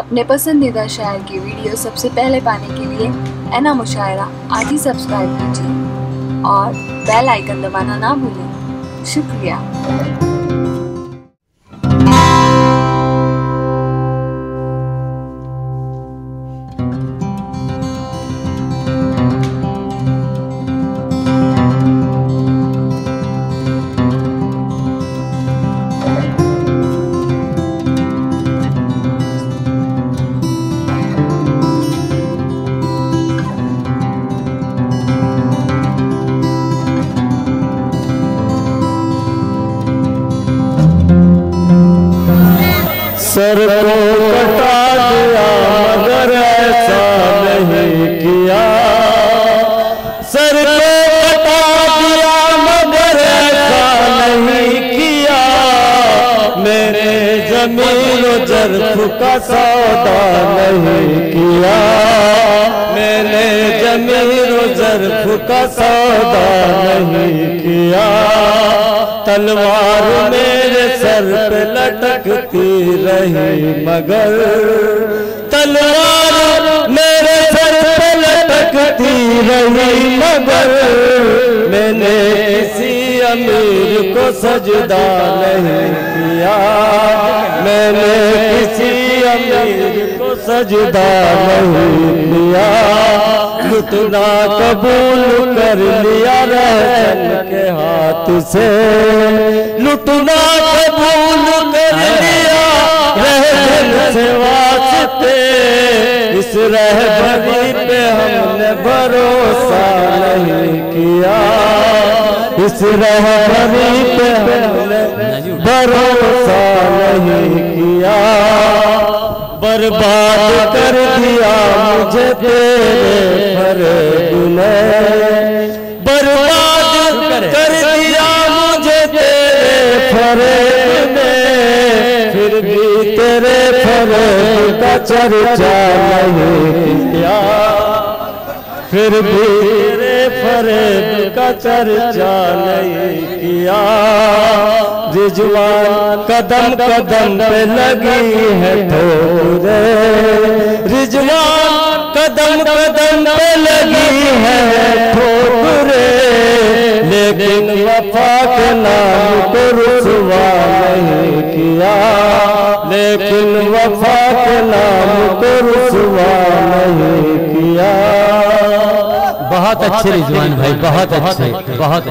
अपने पसंदीदा शायर की वीडियो सबसे पहले पाने के लिए ऐना मुशायरा आज ही सब्सक्राइब कीजिए और बेल आइकन दबाना ना भूलें। शुक्रिया। सर को कटा दिया मगर ऐसा नहीं किया, सर को कटा दिया मगर ऐसा नहीं किया। मैंने ज़मीन और जर्फ का सौदा नहीं किया, मैंने ज़मीन और जर्फ का सौदा नहीं किया। तलवार मेरे सर पे लटकती रही मगर, तलवार मेरे सर पे लटकती रही मगर, मैंने किसी अमीर को सजदा नहीं किया, मैंने किसी अमीर को सजदा नहीं किया। लुटना कबूल कर लिया रहमत के हाथ से, लुटना कबूल कर लिया रहमत से वास्ते। इस रहबरी पे हमने भरोसा नहीं किया, इस रहबरी पे हमने भरोसा नहीं किया। बर्बाद कर दिया मुझे तेरे फरेब ने, बर्बाद कर दिया मुझे तेरे फरेब ने। फिर भी तेरे फरेब का चर्चा नहीं किया, फिर भी तेरे फरेब का चर्चा नहीं किया। रिजवान कदम कदम पे लगी है ठोकरें, रिजवान कदम कदम पे लगी है ठोकरें। लेकिन वफा के नाम को रुसवा नहीं किया, लेकिन वफा के नाम को रुसवा नहीं किया। बहुत अच्छे रिजवान भाई, बहुत अच्छे, बहुत